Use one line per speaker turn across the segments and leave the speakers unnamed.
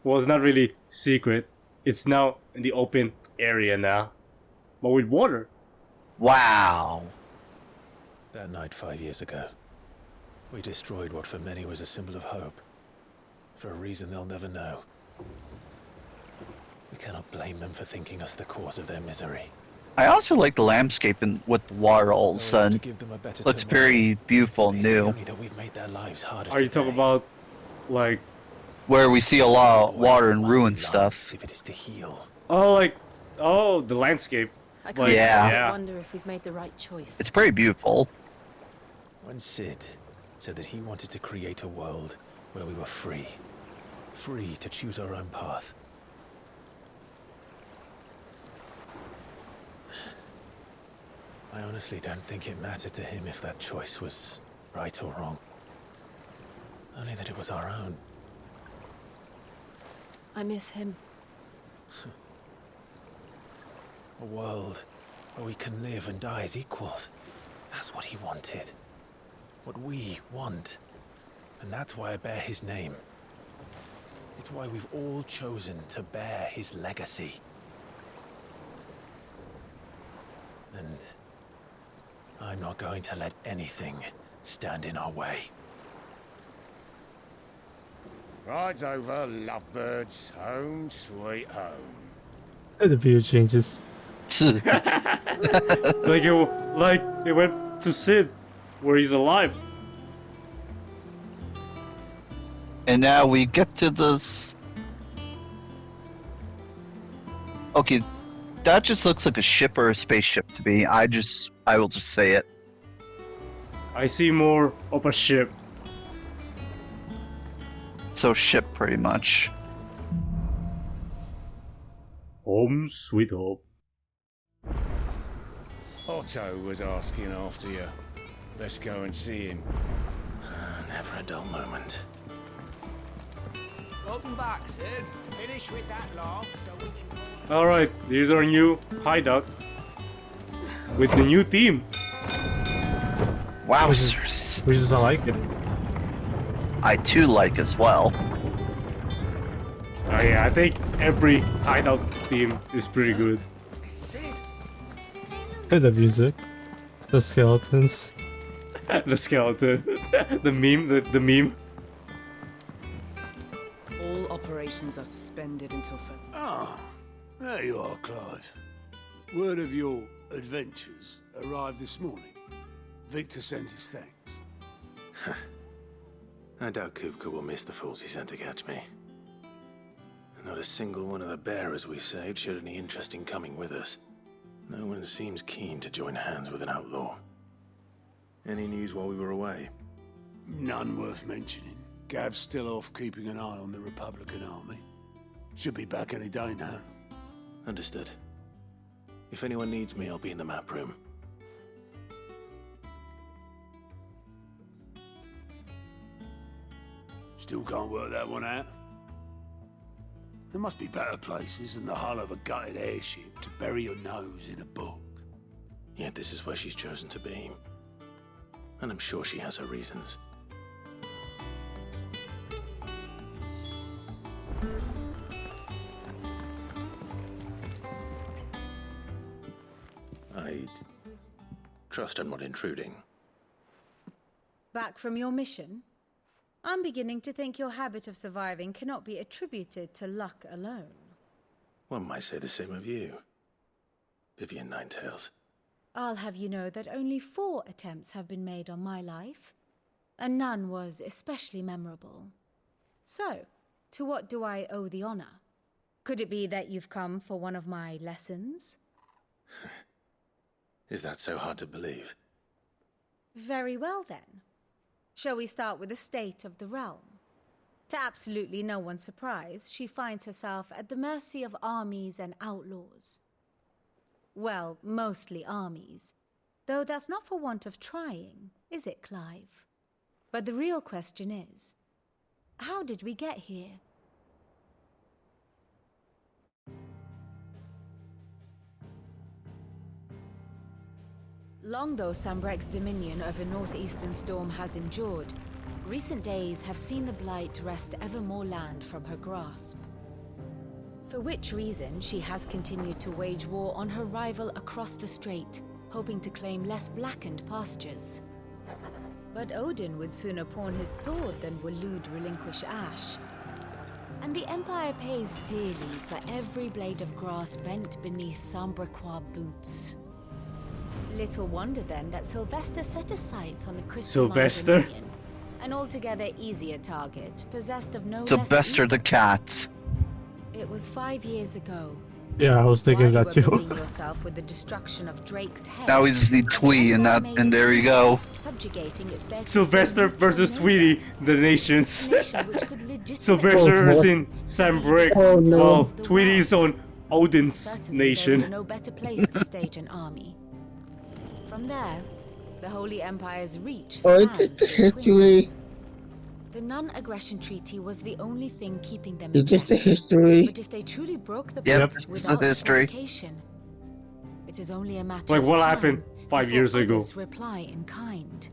Well, it's not really secret. It's now in the open area now. But with water.
Wow.
That night 5 years ago, we destroyed what for many was a symbol of hope. For a reason they'll never know. We cannot blame them for thinking us the cause of their misery.
I also like the landscape with the water all of a sudden. Looks very beautiful and new.
That we've made their lives harder
Are you talking about, like...
Where we see a lot of water and ruined stuff.
If it is to heal.
Oh, like... Oh, the landscape.
I
Like,
yeah.
wonder if we've made the right choice.
It's pretty beautiful.
When Sid said that he wanted to create a world where we were free. Free to choose our own path. I honestly don't think it mattered to him if that choice was right or wrong. Only that it was our own.
I miss him.
A world where we can live and die as equals. That's what he wanted. What we want. And that's why I bear his name. It's why we've all chosen to bear his legacy. And I'm not going to let anything stand in our way.
Rides over, lovebirds, home sweet home.
And the view changes.
like it went to Sid, where he's alive.
And now we get to this. Okay, that just looks like a ship or a spaceship to me. I will just say it.
I see more of a ship.
So ship, pretty much.
Home sweet home.
Otto was asking after you. Let's go and see him.
Never a dull moment.
Welcome back, Sid. Finish with that log so we can...
Alright, here's our new hideout. With the new team.
Wowzers.
Which is I like it.
I too like as well.
Oh yeah, I think every hideout team is pretty good.
And the music. The skeletons.
The skeleton. the meme.
All operations are suspended until further.
Ah, there you are, Clive. Word of your adventures arrived this morning. Victor sent his thanks.
I doubt Kupka will miss the fools he sent to catch me. Not a single one of the bearers we saved showed any interest in coming with us. No one seems keen to join hands with an outlaw. Any news while we were away?
None worth mentioning. Gav's still off keeping an eye on the Republican army. Should be back any day now.
Understood. If anyone needs me, I'll be in the map room.
Still can't work that one out. There must be better places than the hull of a gutted airship to bury your nose in a book.
Yet this is where she's chosen to be. And I'm sure she has her reasons. I'd trust I'm not intruding.
Back from your mission? I'm beginning to think your habit of surviving cannot be attributed to luck alone.
One might say the same of you, Vivian Ninetails.
I'll have you know that only 4 attempts have been made on my life, and none was especially memorable. So, to what do I owe the honor? Could it be that you've come for one of my lessons?
Is that so hard to believe?
Very well then. Shall we start with the state of the realm? To absolutely no one's surprise, she finds herself at the mercy of armies and outlaws. Well, mostly armies. Though that's not for want of trying, is it, Clive? But the real question is, how did we get here? Long though Sambrek's dominion over northeastern Storm has endured, recent days have seen the Blight wrest ever more land from her grasp. For which reason she has continued to wage war on her rival across the strait, hoping to claim less blackened pastures. But Odin would sooner pawn his sword than Waloed relinquish Ash. And the Empire pays dearly for every blade of grass bent beneath Sambrequois boots. Little wonder then that Sylvester set his sights on the crystalline
Sylvester?
Dominion, an altogether easier target, possessed of no
Sylvester
less
the cat.
It was 5 years ago.
Yeah, I was thinking
While
that
you
too.
were busying yourself with the destruction of Drake's head,
Now we just need
the
Twee, and
Empire
that,
made
and
its
there you
move,
go.
subjugating its there
Sylvester versus Tweety, the nations.
A nation which could legitimately
Sylvester
Oh,
is
what?
in Sambrick,
Oh, no.
while Tweety's on Odin's
Certainly there was
nation.
no better place to stage an army. From there, the Holy Empire's reach
Oh,
spans
it's
the
history.
twins. The non-aggression treaty was the only thing keeping them
It's
in
just a
check.
history.
But if they truly broke the
Yep,
pact
this is
without
the history.
provocation, it is only a matter
Like
of
what
time
happened 5
before
years ago.
others reply in kind.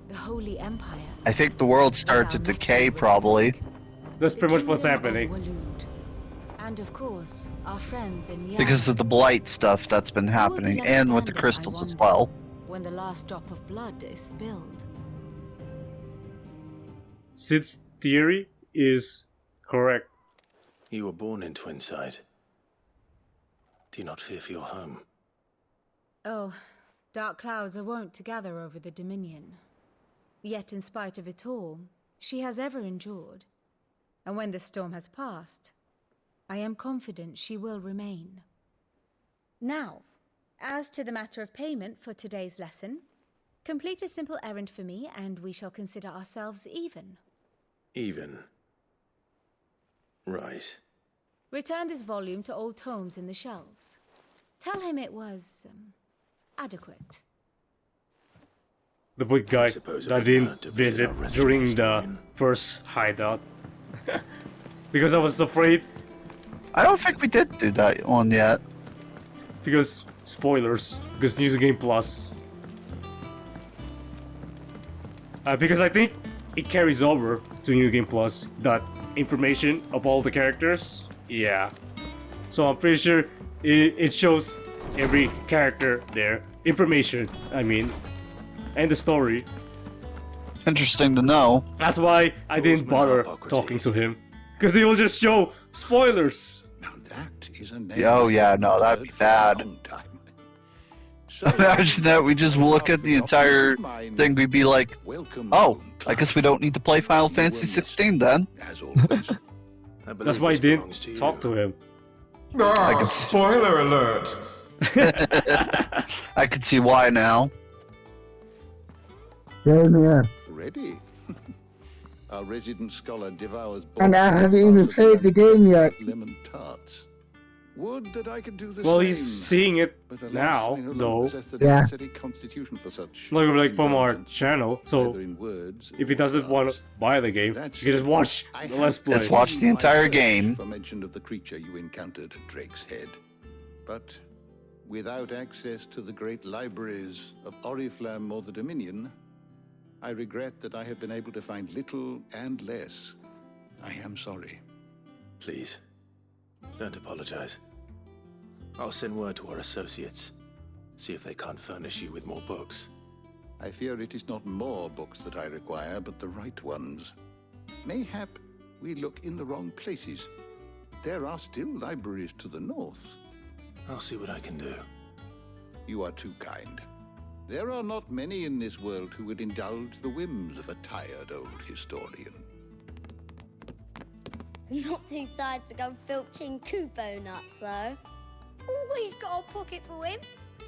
The Holy Empire.
I think the world started to
Without
decay,
meddling with
probably.
Drake,
That's
the
pretty much what's
Kingdom of
happening.
Waloed, and of course, our friends in Yarn.
Because of the blight stuff that's been
Who will be
happening,
left
and with the
standing, I
crystals as
wonder,
well.
when the last drop of blood is spilled.
Sid's theory is correct.
You were born in Twinside. Do you not fear for your home?
Oh, dark clouds are wont to gather over the Dominion. Yet in spite of it all, she has ever endured. And when the storm has passed, I am confident she will remain. Now, as to the matter of payment for today's lesson, complete a simple errand for me and we shall consider ourselves even.
Even. Right.
Return this volume to old tomes in the shelves. Tell him it was adequate.
The good guy
suppose it
that
would
didn't
hurt to visit
visit
our
during
restaurant
the
historian.
first hideout. Because I was afraid,
I don't think we did do that one yet.
because spoilers, because New Game Plus. Because I think it carries over to New Game Plus, that information of all the characters. Yeah. So I'm pretty sure it shows every character there. Information, I mean. And the story.
Interesting to know.
That's why I didn't bother talking to him. Because he will just show spoilers.
Now that is a name
Oh, yeah,
I've
no,
not
that'd be
heard for a
bad.
long time. So,
Imagine that, we just look at the entire thing, we'd be like,
welcome
oh,
home,
I guess
Clive.
we don't need to play Final Fantasy 16 then.
As always.
That's why I didn't talk to him.
I can see,
Spoiler alert!
I can see why now.
Same here.
Ready? Our resident scholar devours
And I
boxes
haven't
of
even
bars of
played the game yet.
lemon tarts. Would that I could do the
Well,
same.
he's seeing it
But alas,
now,
I no longer
though.
possess the
Yeah.
necessary constitution for such
Like from our
indulgence,
channel. So
either in words
if he
or
doesn't want
thoughts.
to buy the game,
That's
he can just watch
I
the
have
Let's Play.
Let's watch the
my
entire
search
game.
For mention of the creature you encountered at Drake's Head, but without access to the great libraries of Oriflamme or the Dominion, I regret that I have been able to find little and less. I am sorry.
Please, don't apologize. I'll send word to our associates. See if they can't furnish you with more books.
I fear it is not more books that I require, but the right ones. Mayhap we look in the wrong places. There are still libraries to the north.
I'll see what I can do.
You are too kind. There are not many in this world who would indulge the whims of a tired old historian.
Not too tired to go filching Kupo nuts, though. Always got a pocket for him.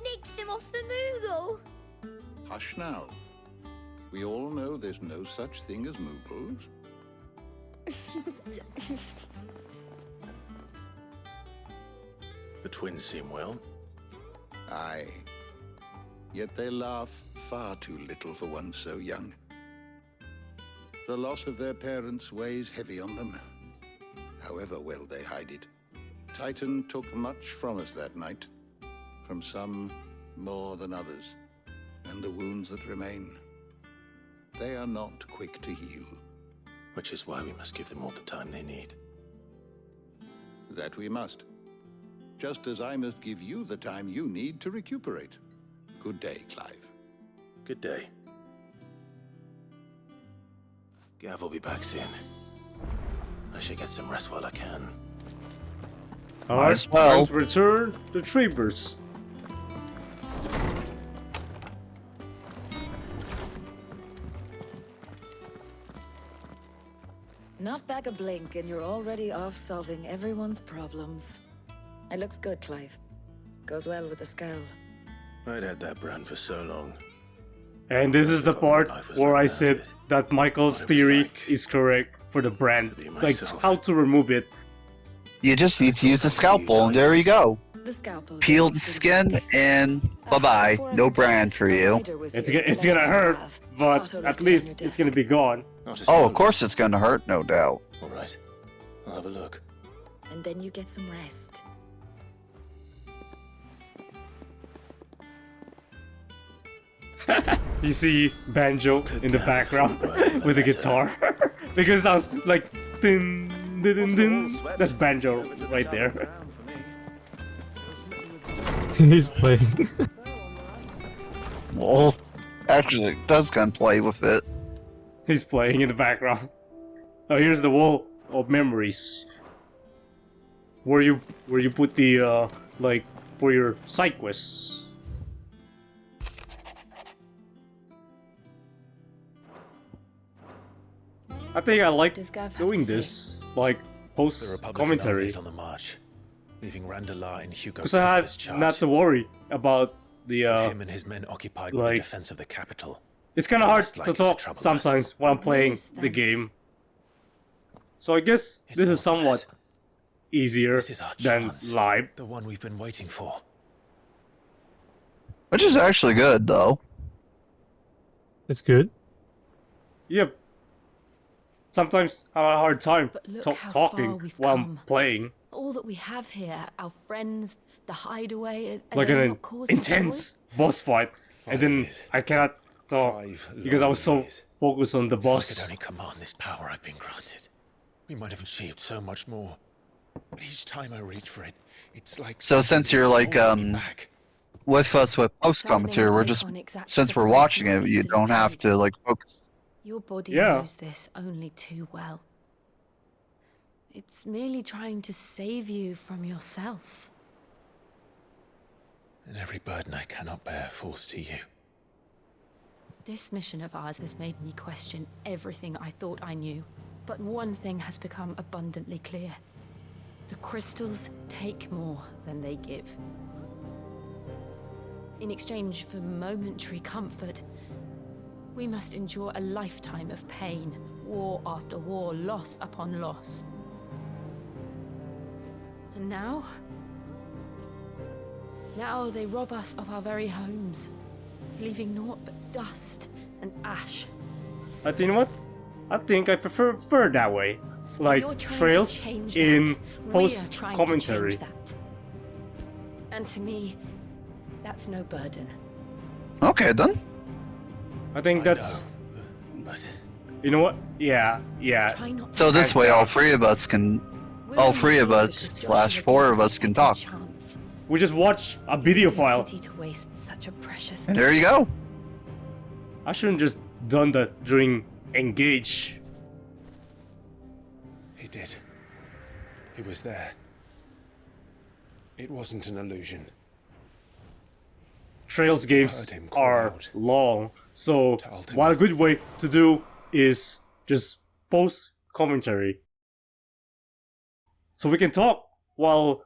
Nicks him off the Moogle.
Hush now. We all know there's no such thing as Moogles.
The twins seem well.
Aye. Yet they laugh far too little for one so young. The loss of their parents weighs heavy on them, however well they hide it. Titan took much from us that night, from some more than others, and the wounds that remain, they are not quick to heal.
Which is why we must give them all the time they need.
That we must. Just as I must give you the time you need to recuperate. Good day, Clive.
Good day. Gav will be back soon. I should get some rest while I can.
Alright,
as well.
time to return to Treebers.
Not back a blink and you're already off solving everyone's problems. It looks good, Clive. Goes well with the scowl.
I'd had that brand for so long.
And this is the part where I said that Michael's theory is correct for the brand. Like, how to remove it.
You just need to use a scalpel, and there you go.
The scalpel.
Peel the skin, and bye-bye. No brand for you.
It's gonna hurt, but at least it's gonna be gone.
Oh, of course it's gonna hurt, no doubt.
Alright, I'll have a look.
And then you get some rest.
You see Banjo in the background with the guitar. Because it sounds like dun, dun, dun, dun. That's Banjo right there.
He's playing.
Well, actually, it does kind of play with it.
He's playing in the background. Oh, here's the wall of memories. Where you put the like for your side quests. I think I like doing this, like post commentary,
on the march, leaving Randalar and Hugo
because I had not to worry about the
him and his men occupied with the
like
defense of the capital.
it's kind of hard
Just like
to
it to
talk
trouble us.
sometimes when I'm playing the game. So I guess this is somewhat easier
This is our
than
chance.
live.
The one we've been waiting for.
Which is actually good, though.
It's good.
Yep. Sometimes I have a hard time
But look how
talking
far we've
while I'm
come.
playing.
All that we have here, our friends, the hideaway, are
Like
they
an
not cause for
intense boss fight, and then
years.
I cannot talk
5
because I was so
long years.
focused on the
If I could
boss.
only command this power I've been granted, we might have achieved so much more. But each time I reach for it, it's like
So since you're like,
holding me back.
with us with post commentary, we're just, since we're watching it, you don't have to like focus.
Your body
Yeah.
knows this only too well. It's merely trying to save you from yourself.
And every burden I cannot bear falls to you.
This mission of ours has made me question everything I thought I knew. But one thing has become abundantly clear. The crystals take more than they give. In exchange for momentary comfort, we must endure a lifetime of pain, war after war, loss upon loss. And now? Now they rob us of our very homes, leaving naught but dust and ash.
I think, you know what? I think I prefer that way. Like
You're trying to
trails
change
in
that. We are
post
trying to
commentary.
change that. And to me, that's no burden.
Okay, then.
I think that's,
know, but
you know what? Yeah.
Try not to
So this way,
down.
all three of us can,
We'll
all
only
three of
feel that
us
this
slash
job
four of
gives
us can
a
talk.
chance.
We just watch a video file.
Pity to waste such a precious
And there you go.
I shouldn't just done that during Engage.
he did. He was there. It wasn't an illusion.
Trails games
heard him call
are
out.
long, so
To ultimate.
one good way to do is just post commentary. So we can talk while,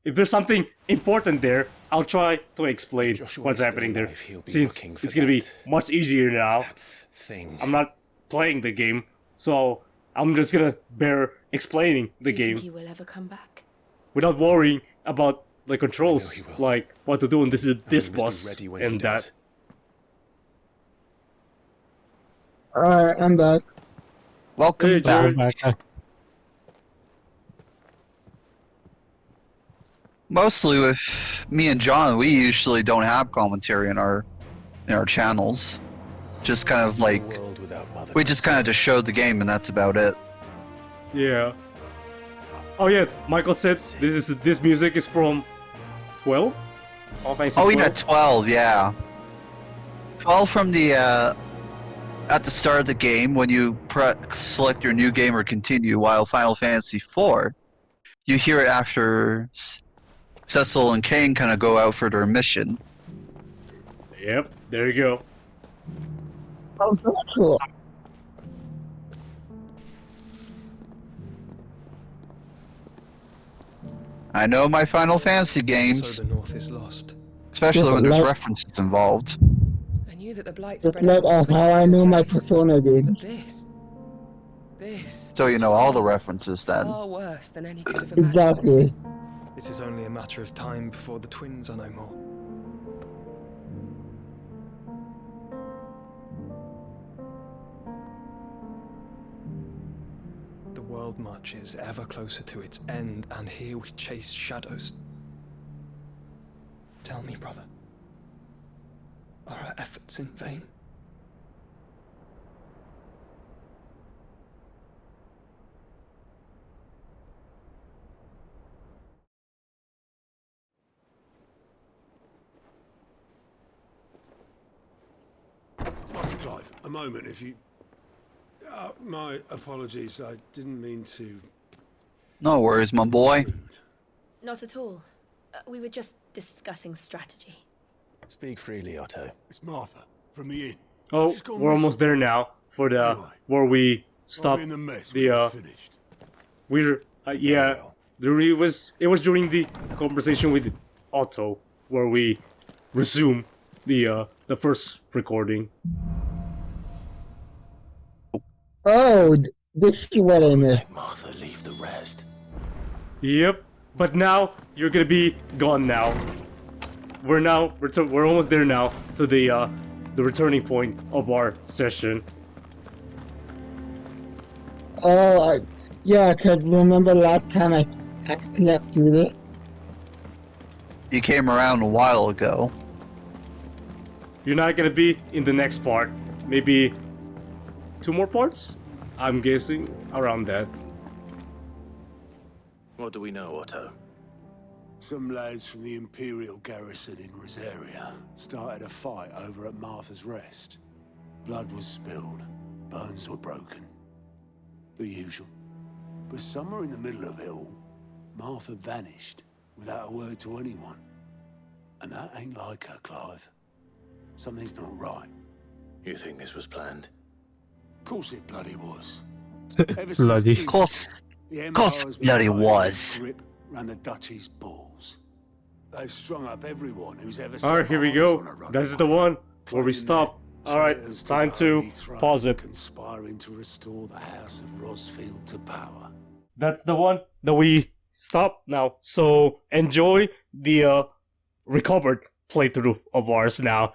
if there's something important there, I'll try to explain
Joshua
what's
is
happening
still
there.
alive, he'll be
Since
looking for
it's gonna be
that.
much easier now.
That thing.
I'm not playing the game, so I'm just gonna bear explaining the
Do you think
game
he will ever come back?
without worrying about the controls,
he will.
like what to do in this
And we must be
boss
ready when he
and that.
does.
Alright, I'm back.
Welcome
Hey,
back.
Jared.
Back.
Mostly with me and John, we usually don't have commentary in our channels. Just kind of like,
A world without Mother
we just kind of just show the game and that's about it.
Yeah. Oh yeah, Michael said this music is from 12. Final Fantasy
Oh
12?
yeah, 12. Yeah, 12 from the at the start of the game when you select your new game or continue. While Final Fantasy 4, you hear it after Cecil and Kane kind of go out for their mission.
Yep, there you go.
Oh, that's cool.
I know my Final Fantasy games,
So the North is lost.
especially when there's
Like-
references involved.
I knew that the blight
It's
spread
like
out
how I know my
swiftly,
Persona
but
games.
this
So you
is
know all the
far,
references then.
far worse than any could have imagined.
Exactly.
It is only a matter of time before the twins are no more. The world marches ever closer to its end, and here we chase shadows. Tell me, brother, are our efforts in vain?
Master Clive, a moment, if you... my apologies, I didn't mean to...
No worries, my boy.
Not at all. We were just discussing strategy.
Speak freely, Otto.
It's Martha, from the inn.
Oh,
She's gone
we're almost there now for the
Anyway,
where we
I'll
stop
be in the mess
the
when we're finished.
we're yeah. It was during the conversation with Otto where we resume the first recording.
Oh, this is what I missed.
Let Martha leave the rest.
Yep, but now you're gonna be gone now. We're almost there now to the returning point of our session.
Oh, yeah, 'cause remember last time I connect through this?
You came around a while ago.
You're not gonna be in the next part. Maybe 2 more parts? I'm guessing around that.
What do we know, Otto?
Some lads from the Imperial garrison in Rosaria started a fight over at Martha's Rest. Blood was spilled, bones were broken. The usual. But somewhere in the middle of it all, Martha vanished without a word to anyone. And that ain't like her, Clive. Something's not right.
You think this was planned?
Of course it bloody was.
Bloody.
Of course,
The
course
Empire's
bloody
been
was.
grip round the duchy's balls. They've strung up everyone who's ever
Alright, here we go. That's the one where we stop. Alright, time to pause it.
Conspiring to restore the House of Rosfield to power.
That's the one that we stop now. So enjoy the recovered playthrough of ours now.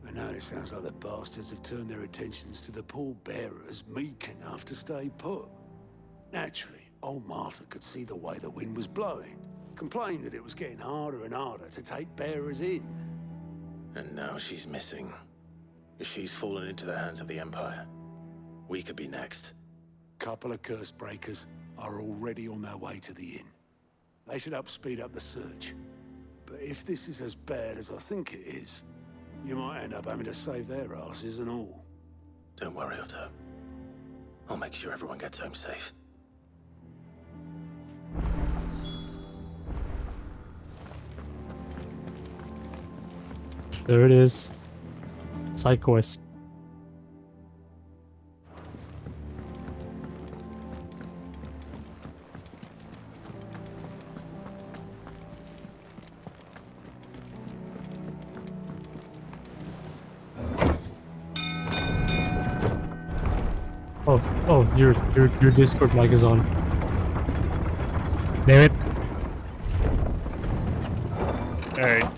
I know it sounds like the bastards have turned their attentions to the pallbearers meek enough to stay put. Naturally, old Martha could see the way the wind was blowing. Complained that it was getting harder and harder to take bearers in.
And now she's missing. If she's fallen into the hands of the Empire, we could be next.
Couple of curse breakers are already on their way to the inn. They should speed up the search. But if this is as bad as I think it is, you might end up having to save their asses and all.
Don't worry, Otto. I'll make sure everyone gets home safe.
There it is. Side quest. Oh, your Discord mic is on. Damn it.
Alright.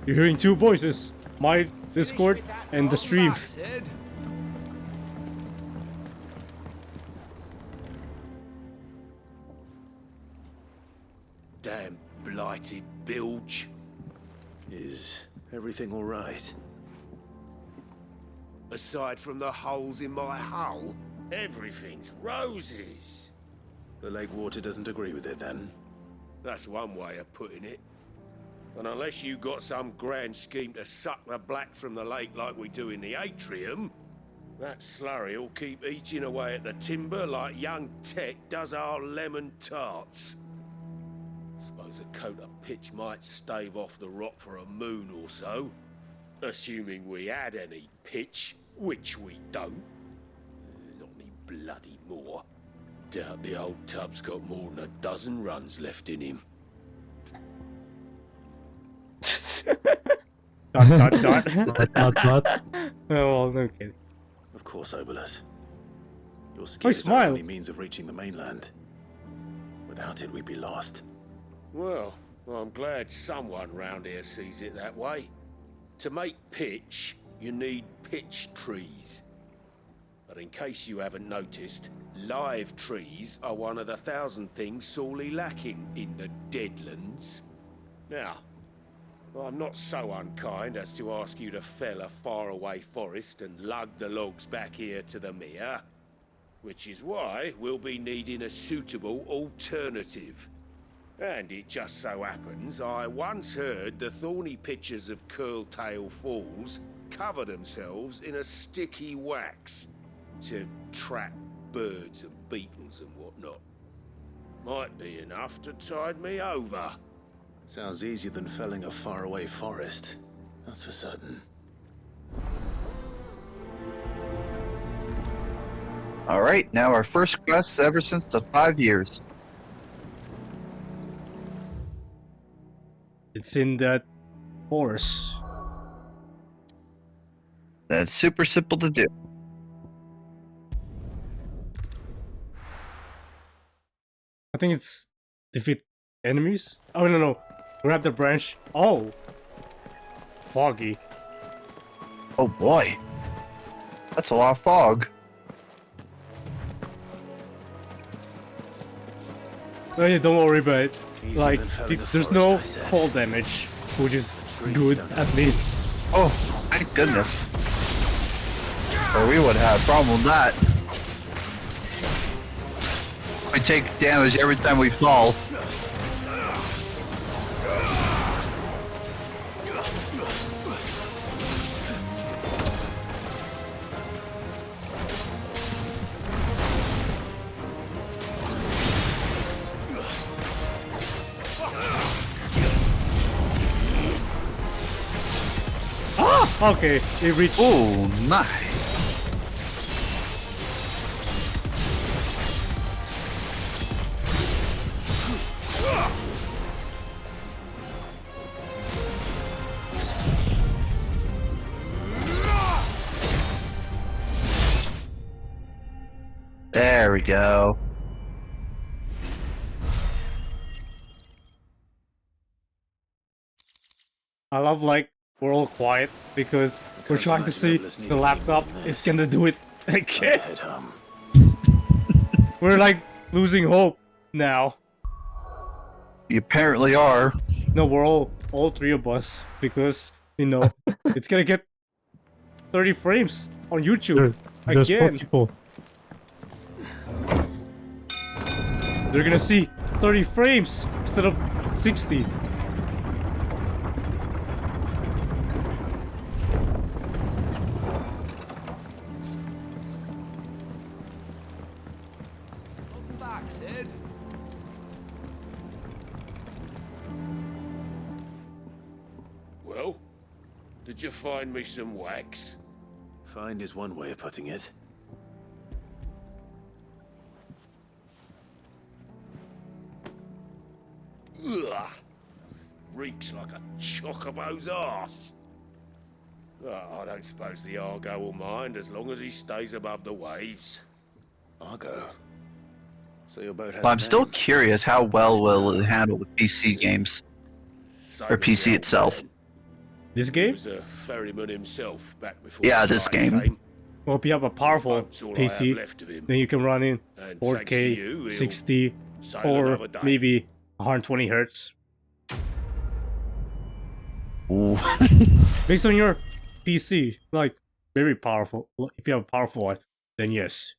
You're hearing 2 voices. My Discord and the stream.
Damn blighted bilge. Is everything all right?
Aside from the holes in my hull, everything's roses.
The lake water doesn't agree with it then?
That's one way of putting it. And unless you got some grand scheme to suck the black from the lake like we do in the atrium, that slurry will keep eating away at the timber like young Tech does our lemon tarts. Suppose a coat of pitch might stave off the rot for a moon or so, assuming we had any pitch, which we don't. Not any bloody more. Doubt the old tub's got more than a dozen runs left in him.
Dot.
Not.
Oh, well, okay.
Of course, Obolus. Your ski
Oh,
is our
smile.
only means of reaching the mainland. Without it, we'd be lost.
Well, I'm glad someone round here sees it that way. To make pitch, you need pitch trees. But in case you haven't noticed, live trees are one of the 1,000 things sorely lacking in the Deadlands. Now, I'm not so unkind as to ask you to fell a faraway forest and lug the logs back here to the mere, which is why we'll be needing a suitable alternative. And it just so happens I once heard the thorny pitchers of Curltail Falls cover themselves in a sticky wax to trap birds and beetles and whatnot. Might be enough to tide me over.
Sounds easier than felling a faraway forest. That's for certain.
Alright, now our first quest ever since the 5 years.
It's in that forest.
That's super simple to do.
I think it's defeat enemies. Oh no, grab the branch. Oh, foggy.
Oh boy. That's a lot of fog.
Oh yeah, don't worry about it.
Easier
Like,
than felling a
there's
forest,
no
I said.
fall damage, which is
Trees
good
don't
at
have
least.
Oh, thank goodness. Or we would have a problem with that. We take damage every time we fall.
Okay, it reached.
Oh my. There we go.
I love like we're all quiet because we're trying to see the laptop. It's gonna do it again.
Head home.
We're like losing hope now.
You apparently are.
No, we're all three of us because you know it's gonna get 30 frames on YouTube
There's more
again.
people.
They're gonna see 30 frames instead of 60.
Welcome back, Sid.
Well, did you find me some wax?
Find is one way of putting it.
Ugh! Reeks like a chocobo's arse. Oh, I don't suppose the Argo will mind as long as he stays above the waves.
Argo. So your boat has
But
a
I'm still
name.
curious how well will it handle the PC games.
Same
Or
as
PC
the
itself.
old man.
This
He
game?
was a ferryman himself back before
Yeah,
the
this
tide
game.
came.
Well, if you have a powerful
Boat's all I have
PC,
left of him.
then you can run in
And thanks to you,
4K,
he'll
60,
sail
or
another day.
maybe 120 hertz.
Ooh.
Based on your PC, like very powerful. If you have a powerful one, then yes,